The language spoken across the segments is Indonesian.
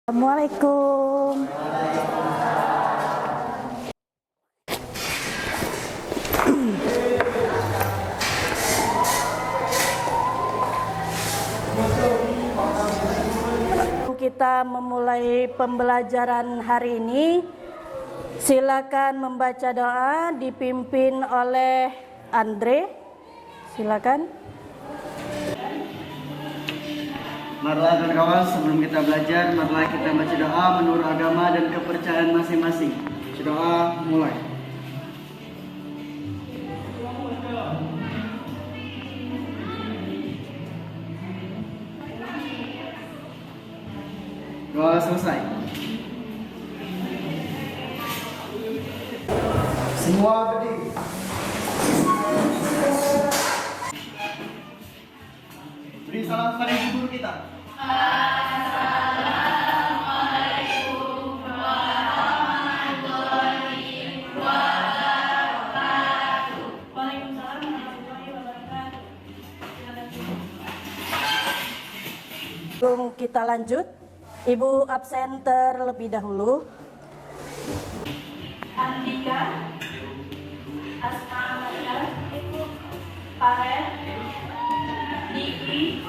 Assalamualaikum. Kita memulai pembelajaran hari ini. Silakan membaca doa dipimpin oleh Andre. Silakan. Marilah kawan-kawan, sebelum kita belajar, marilah kita baca doa menurut agama dan kepercayaan masing-masing. Doa mulai. Doa selesai. Semua berdiri. Beri salam kepada guru kita. Assalamualaikum warahmatullahi wabarakatuh. Waalaikumsalam warahmatullahi wabarakatuh. Kita lanjut. Ibu absen terlebih dahulu. Andika, Asma Amalia, Paren, Niki,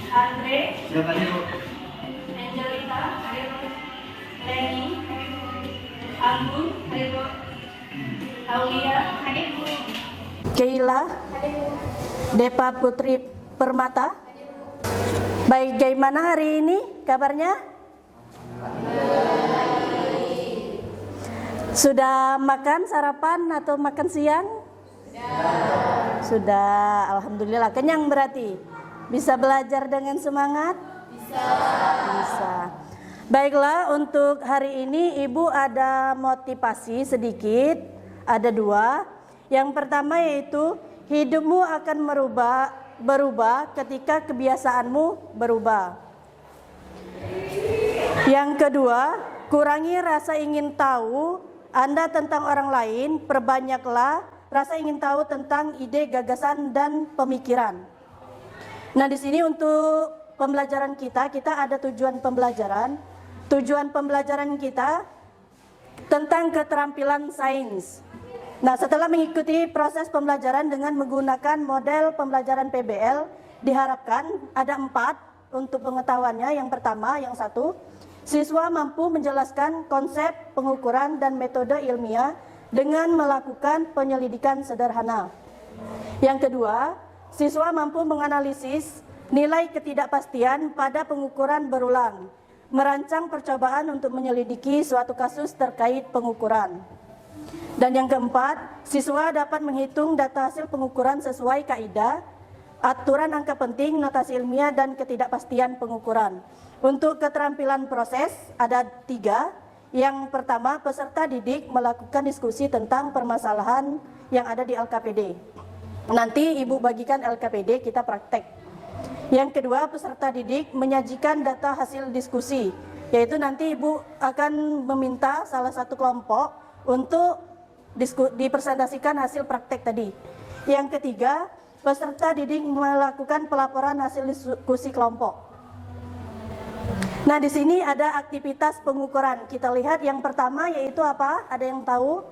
Andre, Siapa nih, Bu? Angelita, Leni, Anggun, Aulia, Keila, Depa Putri Permata. Bagaimana hari ini kabarnya? Sudah makan sarapan atau makan siang? Sudah, alhamdulillah. Kenyang berarti? Bisa belajar dengan semangat? Bisa. Baiklah, untuk hari ini Ibu ada motivasi sedikit. Ada dua. Yang pertama yaitu hidupmu akan berubah ketika kebiasaanmu berubah. Yang kedua, kurangi rasa ingin tahu Anda tentang orang lain, perbanyaklah rasa ingin tahu tentang ide, gagasan, dan pemikiran. Nah, di sini untuk pembelajaran kita ada tujuan pembelajaran. Tujuan pembelajaran kita tentang keterampilan sains. Nah, setelah mengikuti proses pembelajaran dengan menggunakan model pembelajaran PBL, diharapkan ada 4 untuk pengetahuannya. Yang pertama, yang satu, siswa mampu menjelaskan konsep pengukuran dan metode ilmiah dengan melakukan penyelidikan sederhana. Yang kedua, siswa mampu menganalisis nilai ketidakpastian pada pengukuran berulang, merancang percobaan untuk menyelidiki suatu kasus terkait pengukuran. Dan yang keempat, siswa dapat menghitung data hasil pengukuran sesuai kaidah, aturan angka penting, notasi ilmiah, dan ketidakpastian pengukuran. Untuk keterampilan proses ada 3. Yang pertama, peserta didik melakukan diskusi tentang permasalahan yang ada di LKPD. Nanti Ibu bagikan LKPD, kita praktek. Yang kedua, peserta didik menyajikan data hasil diskusi, yaitu nanti Ibu akan meminta salah satu kelompok untuk dipresentasikan hasil praktek tadi. Yang ketiga, peserta didik melakukan pelaporan hasil diskusi kelompok. Nah, di sini ada aktivitas pengukuran. Kita lihat yang pertama yaitu apa? Ada yang tahu?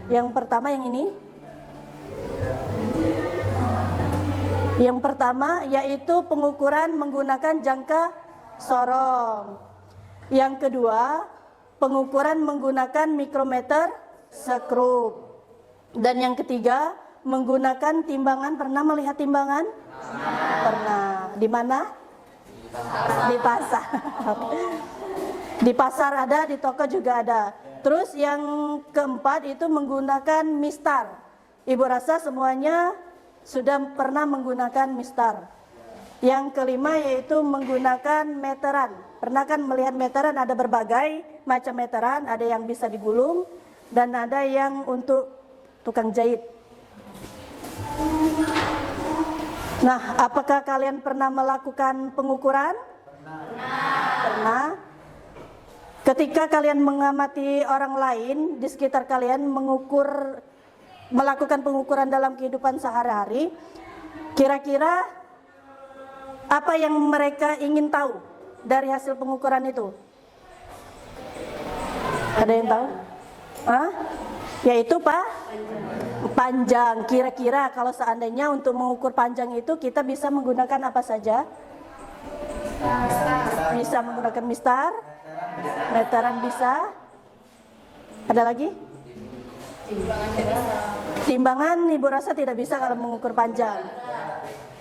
Yang pertama yang ini? Yang pertama yaitu pengukuran menggunakan jangka sorong. Yang kedua, pengukuran menggunakan mikrometer skrup. Dan yang ketiga, menggunakan timbangan. Pernah melihat timbangan? Pernah. Di mana? Di pasar. Di pasar ada, di toko juga ada. Terus yang keempat itu menggunakan mistar. Ibu rasa semuanya sudah pernah menggunakan mistar. Yang kelima yaitu menggunakan meteran. Pernah kan melihat meteran? Ada berbagai macam meteran, ada yang bisa digulung dan ada yang untuk tukang jahit. Nah, apakah kalian pernah melakukan pengukuran? Pernah. Ketika kalian mengamati orang lain di sekitar kalian melakukan pengukuran dalam kehidupan sehari-hari, kira-kira apa yang mereka ingin tahu? dari hasil pengukuran itu? Ada yang tahu? Hah? Yaitu panjang. Kira-kira kalau seandainya untuk mengukur panjang itu kita bisa menggunakan apa saja? Bisa menggunakan mistar, meteran bisa. Ada lagi? Timbangan Ibu rasa tidak bisa kalau mengukur panjang.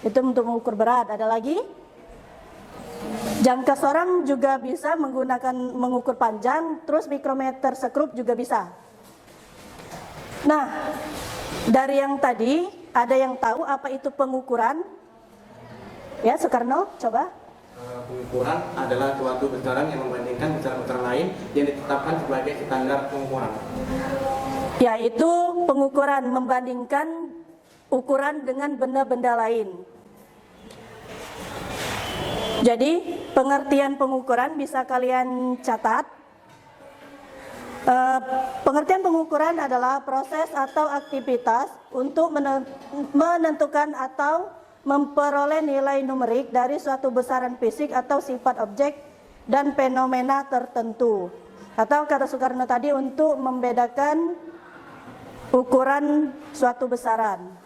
Itu untuk mengukur berat. Ada lagi? Jangka sorang juga bisa mengukur panjang, terus mikrometer sekrup juga bisa. Nah, dari yang tadi ada yang tahu apa itu pengukuran? Ya, Soekarno, coba. Pengukuran adalah suatu besaran yang membandingkan besaran-besaran lain yang ditetapkan sebagai standar pengukuran. Yaitu pengukuran membandingkan ukuran dengan benda-benda lain. Jadi pengertian pengukuran bisa kalian catat. Pengertian pengukuran adalah proses atau aktivitas untuk menentukan atau memperoleh nilai numerik dari suatu besaran fisik atau sifat objek dan fenomena tertentu. Atau kata Soekarno tadi untuk membedakan ukuran suatu besaran.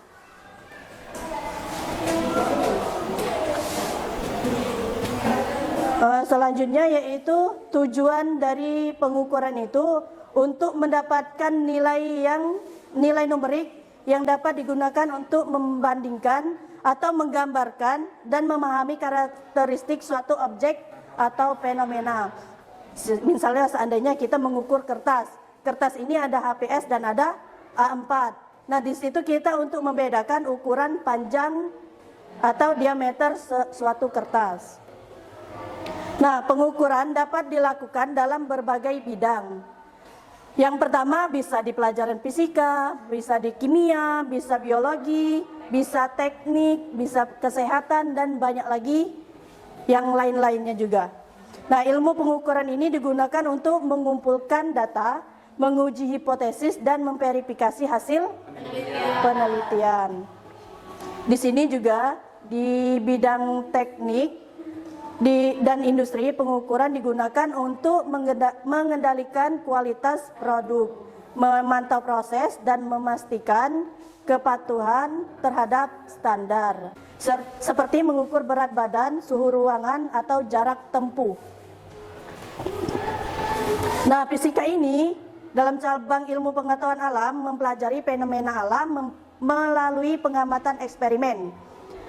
Selanjutnya yaitu tujuan dari pengukuran itu untuk mendapatkan nilai numerik yang dapat digunakan untuk membandingkan atau menggambarkan dan memahami karakteristik suatu objek atau fenomena. Misalnya seandainya kita mengukur kertas. Kertas ini ada HPS dan ada A4. Nah, di situ kita untuk membedakan ukuran panjang atau diameter suatu kertas. Nah, pengukuran dapat dilakukan dalam berbagai bidang. Yang pertama bisa di pelajaran fisika, bisa di kimia, bisa biologi, bisa teknik, bisa kesehatan, dan banyak lagi yang lain-lainnya juga. Nah, ilmu pengukuran ini digunakan untuk mengumpulkan data, menguji hipotesis, dan memverifikasi hasil penelitian. Di sini juga di bidang teknik dan industri, pengukuran digunakan untuk mengendalikan kualitas produk, memantau proses, dan memastikan kepatuhan terhadap standar. Seperti mengukur berat badan, suhu ruangan, atau jarak tempuh. Nah, fisika ini dalam cabang ilmu pengetahuan alam mempelajari fenomena alam melalui pengamatan eksperimen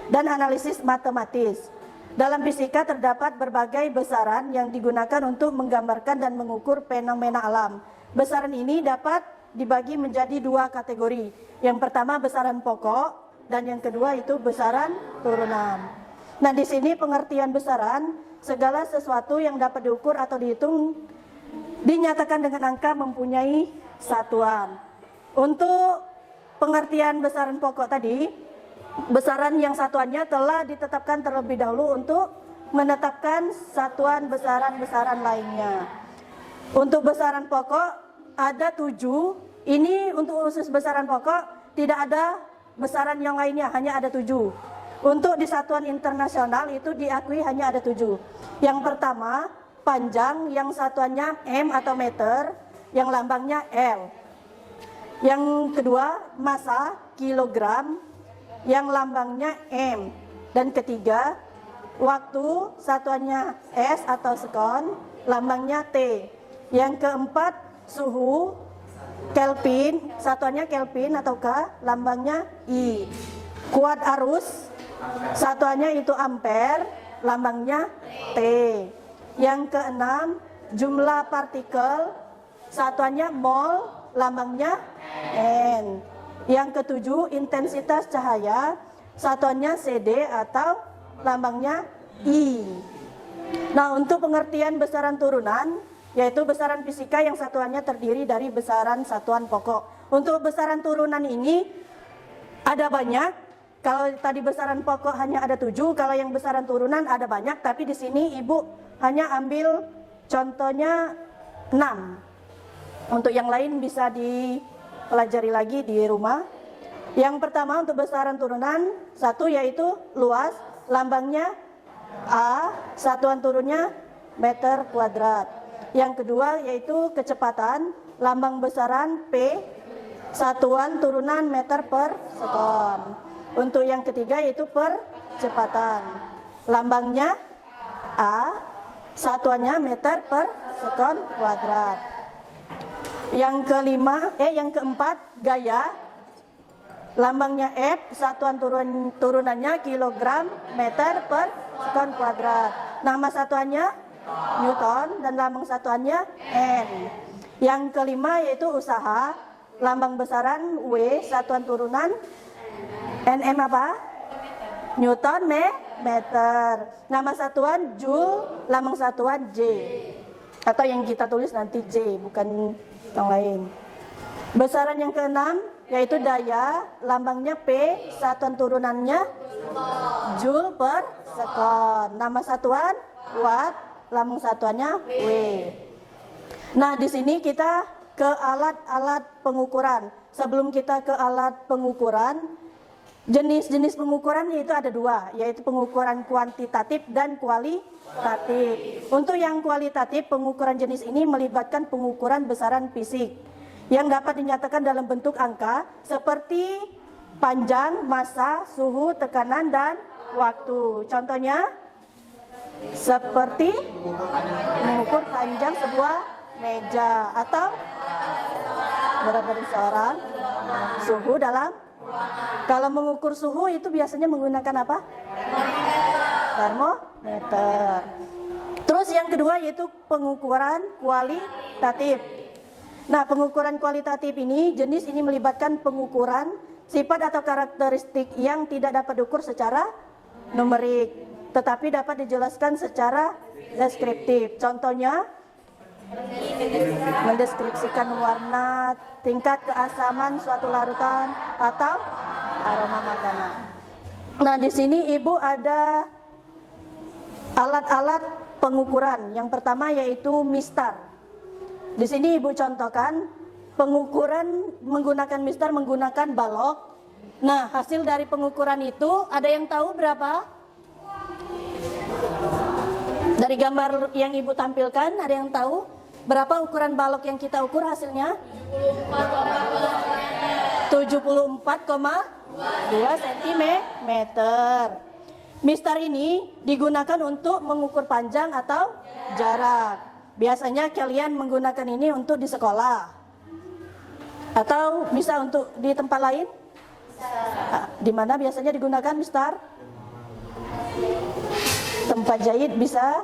dan analisis matematis. Dalam fisika terdapat berbagai besaran yang digunakan untuk menggambarkan dan mengukur fenomena alam. Besaran ini dapat dibagi menjadi dua kategori. Yang pertama besaran pokok dan yang kedua itu besaran turunan. Nah, di sini pengertian besaran segala sesuatu yang dapat diukur atau dihitung dinyatakan dengan angka mempunyai satuan. Untuk pengertian besaran pokok tadi, besaran yang satuannya telah ditetapkan terlebih dahulu untuk menetapkan satuan besaran-besaran lainnya. Untuk besaran pokok ada 7. Ini untuk khusus besaran pokok tidak ada besaran yang lainnya, hanya ada 7. Untuk di satuan internasional itu diakui hanya ada 7. Yang pertama panjang yang satuannya m atau meter, yang lambangnya L. Yang kedua massa kilogram, yang lambangnya M. Dan ketiga, waktu satuannya S atau sekon, lambangnya T. Yang keempat, suhu Kelvin, satuannya Kelvin atau K, lambangnya I. Kuat arus, satuannya itu ampere, lambangnya T. Yang keenam, jumlah partikel, satuannya mol, lambangnya N. Yang ketujuh, intensitas cahaya, satuannya CD atau lambangnya I. Nah, untuk pengertian besaran turunan, yaitu besaran fisika yang satuannya terdiri dari besaran satuan pokok. Untuk besaran turunan ini ada banyak. Kalau tadi besaran pokok hanya ada 7, kalau yang besaran turunan ada banyak, tapi di sini Ibu hanya ambil contohnya 6. Untuk yang lain bisa pelajari lagi di rumah. Yang pertama untuk besaran turunan, 1 yaitu luas, lambangnya A. Satuan turunnya meter kuadrat. Yang kedua yaitu kecepatan, lambang besaran P, satuan turunan meter per sekon. Untuk yang ketiga yaitu percepatan, lambangnya A, satuannya meter per sekon kuadrat. Yang keempat gaya, lambangnya F, satuan turunannya kilogram meter per sekon kuadrat. Nama satuannya Newton dan lambang satuannya N. Yang kelima yaitu usaha, lambang besaran W, satuan turunan Nm apa? Newton meter. Nama satuan Joule, lambang satuan J. Atau yang kita tulis nanti J, bukan yang lain. Besaran yang keenam yaitu daya, lambangnya P, satuan turunannya Joule per sekon. Nama satuan Watt, lambang satuannya W. Nah, di sini kita ke alat-alat pengukuran. Sebelum kita ke alat pengukuran, jenis-jenis pengukuran itu ada dua, yaitu pengukuran kuantitatif dan kualitatif. Untuk yang kualitatif, pengukuran jenis ini melibatkan pengukuran besaran fisik yang dapat dinyatakan dalam bentuk angka seperti panjang, massa, suhu, tekanan, dan waktu. Contohnya seperti mengukur panjang sebuah meja atau berat badan seorang, suhu dalam. Kalau mengukur suhu itu biasanya menggunakan apa? Termometer. Terus yang kedua yaitu pengukuran kualitatif. Nah, pengukuran kualitatif ini, jenis ini melibatkan pengukuran sifat atau karakteristik yang tidak dapat diukur secara numerik, tetapi dapat dijelaskan secara deskriptif. Contohnya, mendeskripsikan warna, tingkat keasaman suatu larutan, atau aroma makanan. Nah, di sini Ibu ada alat-alat pengukuran. Yang pertama yaitu mistar. Di sini Ibu contohkan pengukuran menggunakan mistar, menggunakan balok. Nah, hasil dari pengukuran itu ada yang tahu berapa? Dari gambar yang Ibu tampilkan, ada yang tahu berapa ukuran balok yang kita ukur hasilnya? 74,2 cm. Mistar ini digunakan untuk mengukur panjang atau jarak. Biasanya kalian menggunakan ini untuk di sekolah atau bisa untuk di tempat lain. Di mana biasanya digunakan mistar? Tempat jahit bisa,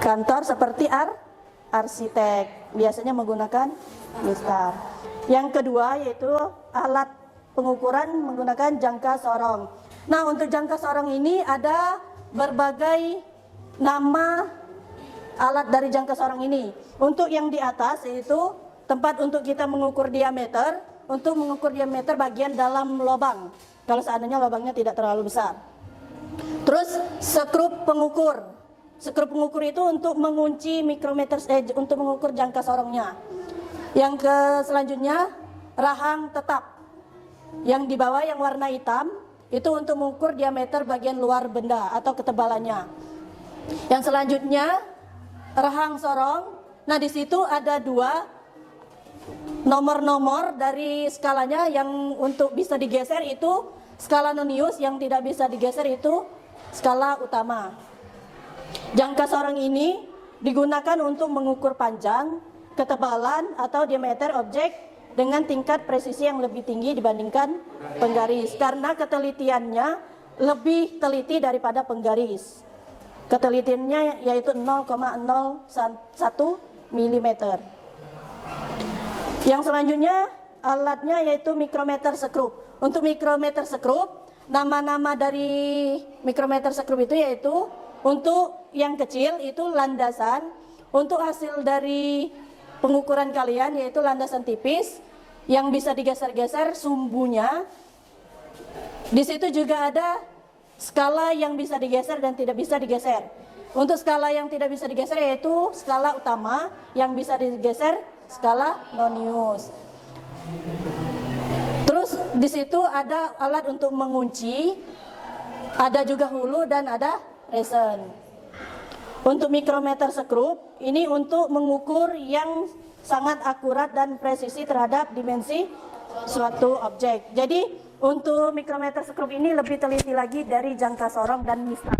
kantor seperti arsitek biasanya menggunakan mistar. Yang kedua yaitu alat pengukuran menggunakan jangka sorong. Nah, untuk jangka sorong ini ada berbagai nama alat dari jangka sorong ini. Untuk yang di atas yaitu tempat untuk kita mengukur diameter, untuk mengukur diameter bagian dalam lubang kalau seandainya lubangnya tidak terlalu besar. Terus skrup pengukur. Skrup pengukur itu untuk mengunci mikrometer, untuk mengukur jangka sorongnya. Yang selanjutnya rahang tetap. Yang di bawah yang warna hitam itu untuk mengukur diameter bagian luar benda atau ketebalannya. Yang selanjutnya rahang sorong. Nah, di situ ada dua nomor-nomor dari skalanya. Yang untuk bisa digeser itu skala nonius, yang tidak bisa digeser itu skala utama. Jangka sorong ini digunakan untuk mengukur panjang, ketebalan atau diameter objek dengan tingkat presisi yang lebih tinggi dibandingkan penggaris, karena ketelitiannya lebih teliti daripada penggaris. Ketelitiannya yaitu 0,01 mm. Yang selanjutnya alatnya yaitu mikrometer skrup. Untuk mikrometer skrup, nama-nama dari mikrometer skrup itu yaitu untuk yang kecil itu landasan. Untuk hasil dari pengukuran kalian yaitu landasan tipis yang bisa digeser-geser sumbunya. Di situ juga ada skala yang bisa digeser dan tidak bisa digeser. Untuk skala yang tidak bisa digeser yaitu skala utama, yang bisa digeser skala nonius. Terus di situ ada alat untuk mengunci Ada juga hulu dan ada resin. Untuk mikrometer skrup ini untuk mengukur yang sangat akurat dan presisi terhadap dimensi suatu objek. Jadi untuk mikrometer skrup ini lebih teliti lagi dari jangka sorong dan mistar.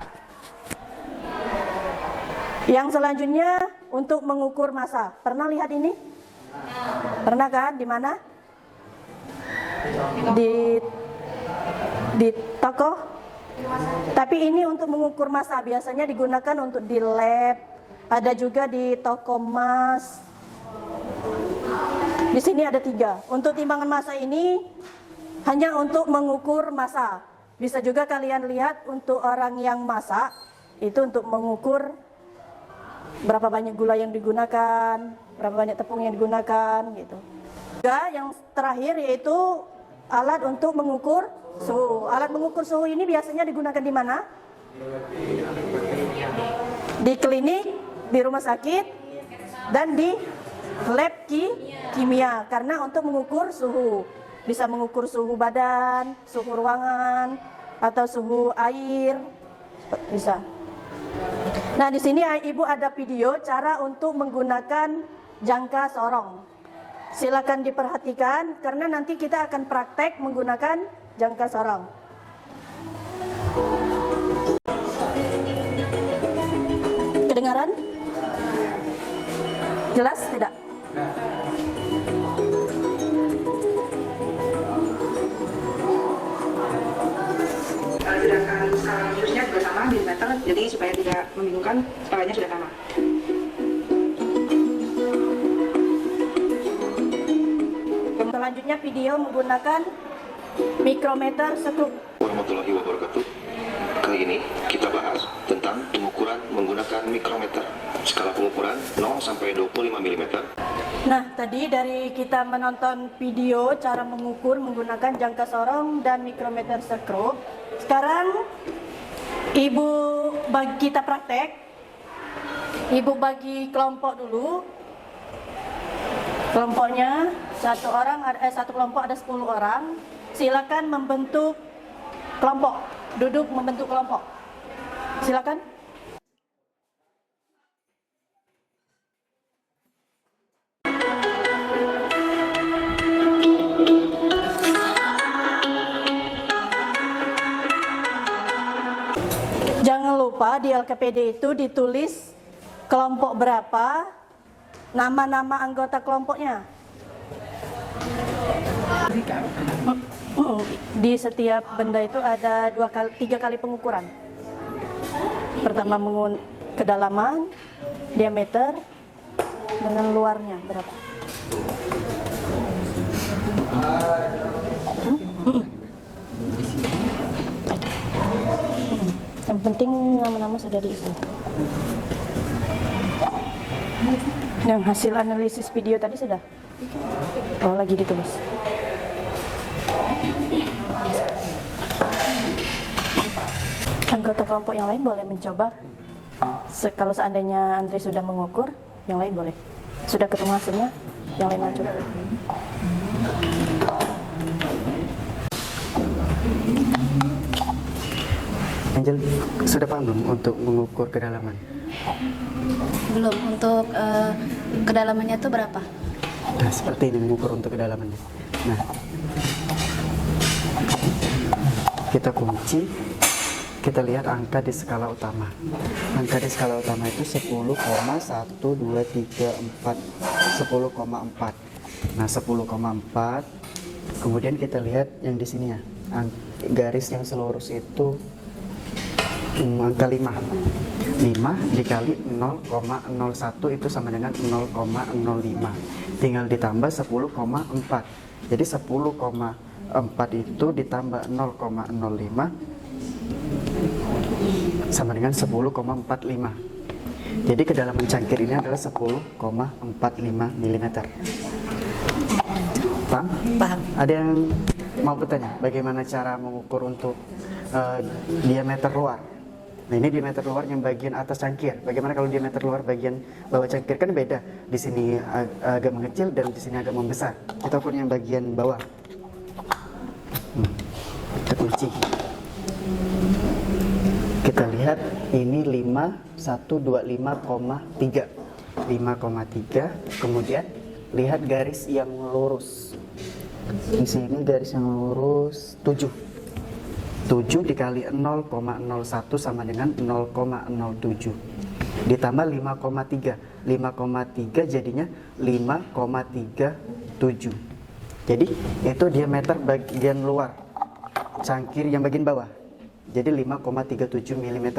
Yang selanjutnya untuk mengukur massa. Pernah lihat ini? Pernah kan? Di mana? Di toko. Tapi ini untuk mengukur massa, biasanya digunakan untuk di lab, ada juga di toko emas. Di sini ada 3. Untuk timbangan massa ini hanya untuk mengukur massa. Bisa juga kalian lihat untuk orang yang masak, itu untuk mengukur berapa banyak gula yang digunakan, berapa banyak tepung yang digunakan gitu. Juga yang terakhir yaitu alat untuk mengukur suhu. Alat mengukur suhu ini biasanya digunakan di mana? Di klinik, di rumah sakit, dan di lab kimia. Karena untuk mengukur suhu, bisa mengukur suhu badan, suhu ruangan, atau suhu air, bisa. Nah, di sini Ibu ada video cara untuk menggunakan jangka sorong. Silakan diperhatikan karena nanti kita akan praktek menggunakan jangka sorong. Kedengaran? Jelas tidak? Sedangkan skala khususnya juga sama milimeter, jadi supaya tidak membingungkan skalanya sudah sama. Selanjutnya video menggunakan mikrometer skrup. Warahmatullahi wabarakatuh. Kali ini kita bahas tentang pengukuran menggunakan mikrometer. Skala pengukuran 0 sampai 25 mm. Nah, tadi dari kita menonton video cara mengukur menggunakan jangka sorong dan mikrometer skrup. Sekarang Ibu bagi kita praktek. Ibu bagi kelompok dulu. Kelompoknya satu kelompok ada 10 orang. Silakan membentuk kelompok, duduk membentuk kelompok. Silakan. Jangan lupa di LKPD itu ditulis kelompok berapa, nama-nama anggota kelompoknya. Di setiap benda itu ada 3 kali pengukuran. Pertama kedalaman, diameter, dengan luarnya berapa. Yang penting nama-nama sudah diisi. Yang hasil analisis video tadi sudah? Oh, lagi ditulis. Anggota kelompok yang lain boleh mencoba. Kalau seandainya Andri sudah mengukur, yang lain boleh. Sudah ketemu hasilnya, yang lain maju. Angel, sudah paham belum untuk mengukur kedalaman? Belum. Untuk kedalamannya itu berapa? Nah, seperti ini mengukur untuk kedalamannya. Nah, kita kunci, kita lihat angka di skala utama. Angka di skala utama itu 10,1234, 10,4. Nah, 10,4. Kemudian kita lihat yang di sini ya, garis yang selurus itu angka 5 dikali 0,01 itu sama dengan 0,05, tinggal ditambah 10,4. Jadi 10,4 itu ditambah 0,05 sama dengan 10,45. Jadi kedalaman cangkir ini adalah 10,45 mm. Paham? Paham. Ada yang mau bertanya bagaimana cara mengukur untuk diameter luar? Nah, ini diameter luar yang bagian atas cangkir. Bagaimana kalau diameter luar bagian bawah cangkir? Kan beda. Di sini agak mengecil dan di sini agak membesar. Kita ukur yang bagian bawah. Kita kunci. Lihat ini 5125,3. 5,3. Kemudian lihat garis yang lurus. Di sini garis yang lurus 7. 7 dikali 0,01 sama dengan 0,07. Ditambah 5,3. 5,3 jadinya 5,37. Jadi itu diameter bagian luar cangkir yang bagian bawah. Jadi 5,37 mm.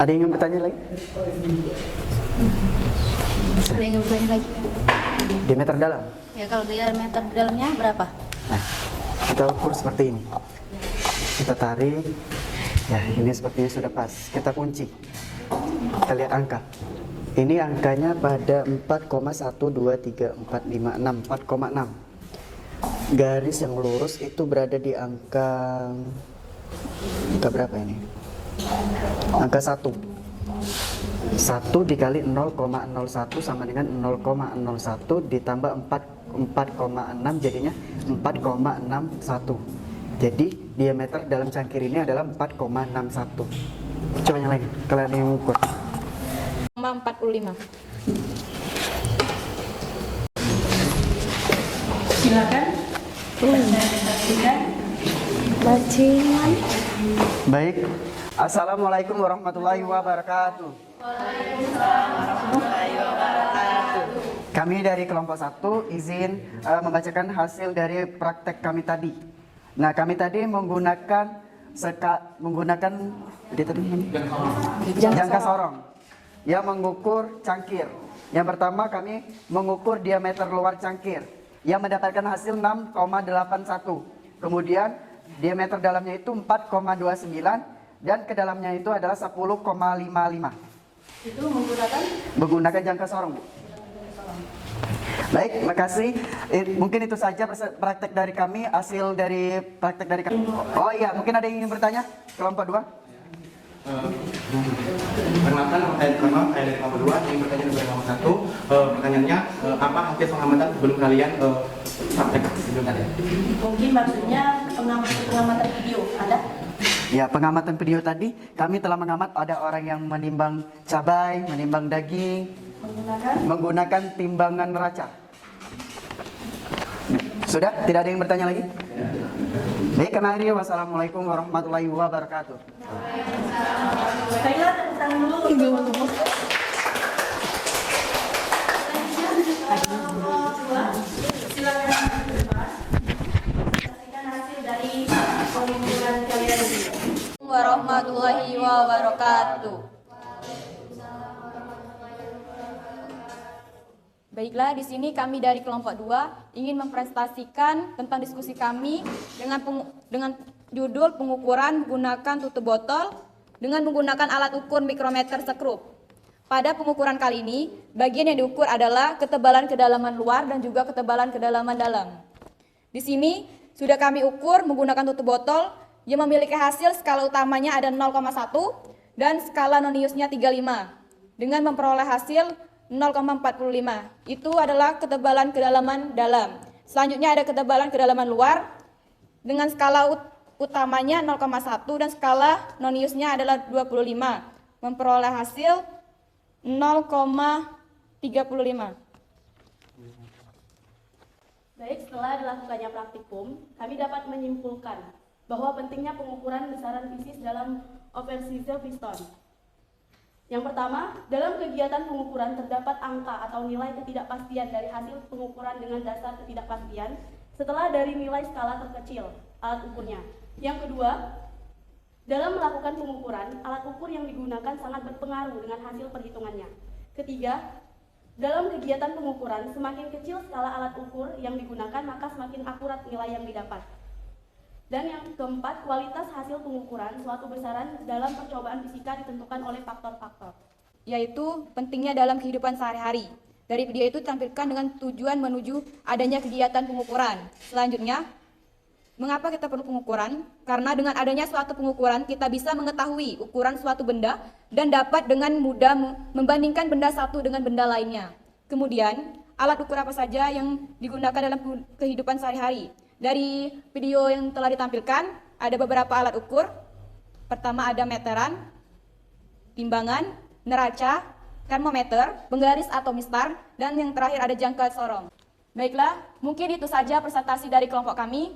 Ada yang ingin bertanya lagi? Ada yang bertanya lagi? Diameter dalam. Ya kalau diameter dalamnya berapa? Nah, kita ukur seperti ini. Kita tarik. Ya, ini sepertinya sudah pas. Kita kunci. Kita lihat angka. Ini angkanya pada 4,12345,6. 4,6. Garis yang lurus itu berada di angka berapa ini? Angka 1. 1 dikali 0,01 sama dengan 0,01 ditambah 4,6 jadinya 4,61. Jadi diameter dalam cangkir ini adalah 4,61. Coba yang lain, kalian yang ukur. 45. Silakan. Bajingan. Baik. Assalamualaikum warahmatullahi wabarakatuh. Kami dari kelompok 1 izin membacakan hasil dari praktek kami tadi. Nah, kami tadi menggunakan jangka sorong yang mengukur cangkir. Yang pertama kami mengukur diameter luar cangkir yang mendapatkan hasil 6,81. Kemudian diameter dalamnya itu 4,29 dan kedalamnya itu adalah 10,55. Itu menggunakan jangka sorong, Bu. Baik, makasih. Mungkin itu saja praktek dari kami, hasil dari praktek dari kami. Oh iya, mungkin ada yang ingin bertanya? Kelompok 2. Perkenalkan, saya dari kelompok 2 yang bertanya dari kelompok 1. Pertanyaannya, apa hasil pengamatan sebelum kalian praktek sebelum tadi? mungkin maksudnya pengamatan video ada? Ya, pengamatan video tadi kami telah mengamat ada orang yang menimbang cabai, menimbang daging menggunakan timbangan neraca. Sudah? Tidak ada yang bertanya lagi? Baik, kemari. Wassalamualaikum warahmatullahi wabarakatuh. Baiklah, tepuk tangan dulu. Silakan saksikan hasil dari pengukuran kalian ini. Warahmatullahi wabarakatuh. Baiklah, di sini kami dari kelompok 2 ingin mempresentasikan tentang diskusi kami dengan judul pengukuran menggunakan tutup botol dengan menggunakan alat ukur mikrometer sekrup. Pada pengukuran kali ini, bagian yang diukur adalah ketebalan kedalaman luar dan juga ketebalan kedalaman dalam. Di sini sudah kami ukur menggunakan tutup botol yang memiliki hasil skala utamanya ada 0,1 dan skala noniusnya 35 dengan memperoleh hasil 0,45. Itu adalah ketebalan kedalaman dalam. Selanjutnya ada ketebalan kedalaman luar dengan skala utamanya 0,1 dan skala noniusnya adalah 25 memperoleh hasil 0,35. Baik, setelah dilakukannya praktikum, kami dapat menyimpulkan bahwa pentingnya pengukuran besaran fisis dalam oversize piston. Yang pertama, dalam kegiatan pengukuran terdapat angka atau nilai ketidakpastian dari hasil pengukuran dengan dasar ketidakpastian setelah dari nilai skala terkecil alat ukurnya. Yang kedua, dalam melakukan pengukuran, alat ukur yang digunakan sangat berpengaruh dengan hasil perhitungannya. Ketiga, dalam kegiatan pengukuran, semakin kecil skala alat ukur yang digunakan, maka semakin akurat nilai yang didapat. Dan yang keempat, kualitas hasil pengukuran suatu besaran dalam percobaan fisika ditentukan oleh faktor-faktor, yaitu pentingnya dalam kehidupan sehari-hari. Dari video itu ditampilkan dengan tujuan menuju adanya kegiatan pengukuran. Selanjutnya, mengapa kita perlu pengukuran? Karena dengan adanya suatu pengukuran, kita bisa mengetahui ukuran suatu benda dan dapat dengan mudah membandingkan benda satu dengan benda lainnya. Kemudian, alat ukur apa saja yang digunakan dalam kehidupan sehari-hari? Dari video yang telah ditampilkan, ada beberapa alat ukur. Pertama ada meteran, timbangan, neraca, termometer, penggaris atau mistar, dan yang terakhir ada jangka sorong. Baiklah, mungkin itu saja presentasi dari kelompok kami.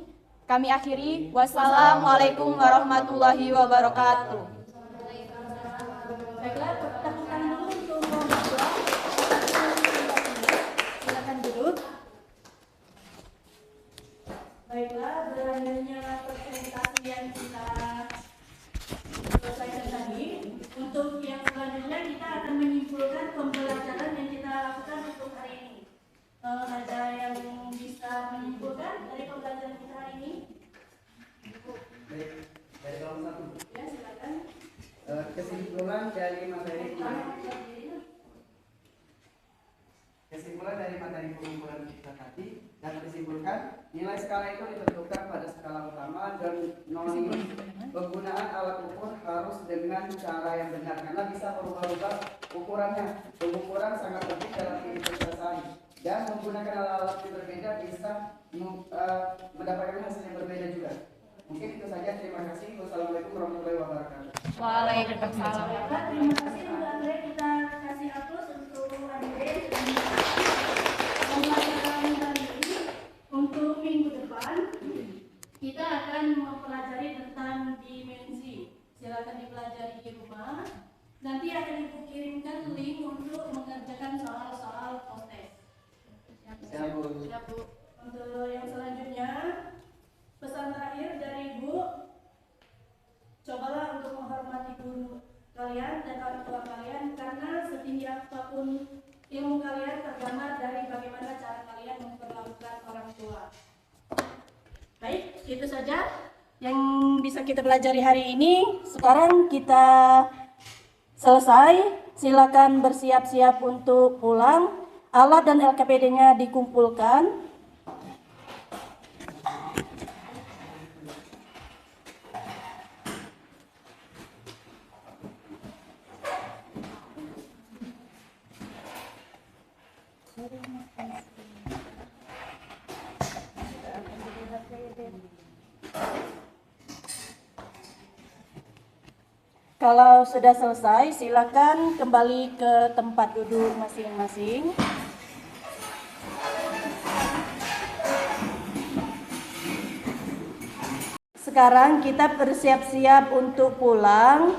Kami akhiri. Wassalamualaikum warahmatullahi wabarakatuh. Baiklah, tepuk tangan dulu untuk mahasiswa. Silakan duduk. Baiklah, berakhirnya presentasi yang kita selesaikan tadi. Untuk yang selanjutnya kita akan menyimpulkan pembelajaran yang kita lakukan untuk hari ini. Ada yang bisa menyimpulkan dari pembelajaran kita hari ini? Dari kelompok 1. Ya, silakan. Kesimpulan dari materi pengukuran kita tadi dan disimpulkan nilai skala itu ditentukan pada skala utama dan nol. Penggunaan alat ukur harus dengan cara yang benar karena bisa berubah-ubah ukurannya. Pengukuran sangat penting dalam kehidupan sehari-hari dan menggunakan alat-alat yang berbeda bisa mendapatkan hasil yang berbeda juga. Mungkin itu saja. Terima kasih. Wassalamualaikum warahmatullahi wabarakatuh. Waalaikumsalam. Terima kasih untuk Andre. Kita kasih aplaus untuk Andre. Pembelajaran hari ini untuk minggu depan kita akan mempelajari tentang dimensi. Silakan dipelajari di rumah. Nanti akan ibu kirimkan link untuk mengerjakan soal-soal kontes. Siap, Bu. Siap, Bu. Untuk yang selanjutnya, pesan terakhir dari Ibu, cobalah untuk menghormati guru kalian dan orang tua kalian karena setinggi apapun ilmu kalian tergambar dari bagaimana cara kalian memperlakukan orang tua. Baik, itu saja yang bisa kita pelajari hari ini. Sekarang kita selesai. Silakan bersiap-siap untuk pulang. Alat dan LKPD-nya dikumpulkan. Kalau sudah selesai, silakan kembali ke tempat duduk masing-masing. Sekarang kita bersiap-siap untuk pulang.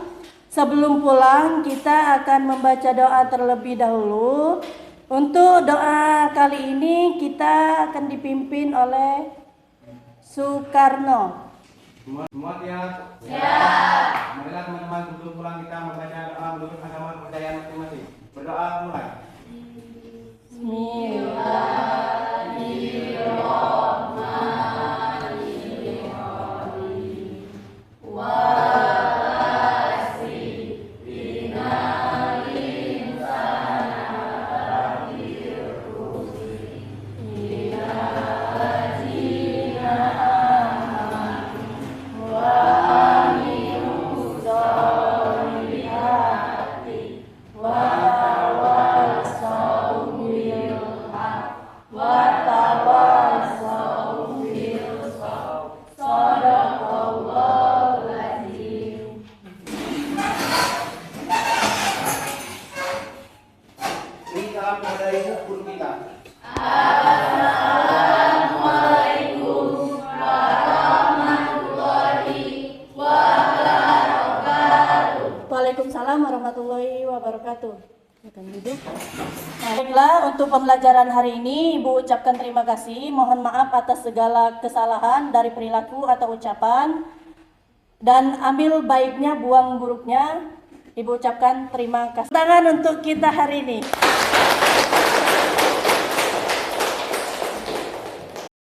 Sebelum pulang, kita akan membaca doa terlebih dahulu. Untuk doa kali ini, kita akan dipimpin oleh Soekarno. Semua siap? Siap. Marilah teman-teman sebelum pulang kita membaca doa menurut agama kepercayaan masing-masing. Berdoa mulai. Beri salam kepada ibu guru kita. Waalaikumsalam warahmatullahi wabarakatuh. Baiklah, untuk pembelajaran hari ini Ibu ucapkan terima kasih. Mohon maaf atas segala kesalahan dari perilaku atau ucapan. Dan ambil baiknya, buang buruknya. Ibu ucapkan terima kasih. Tangan untuk kita hari ini.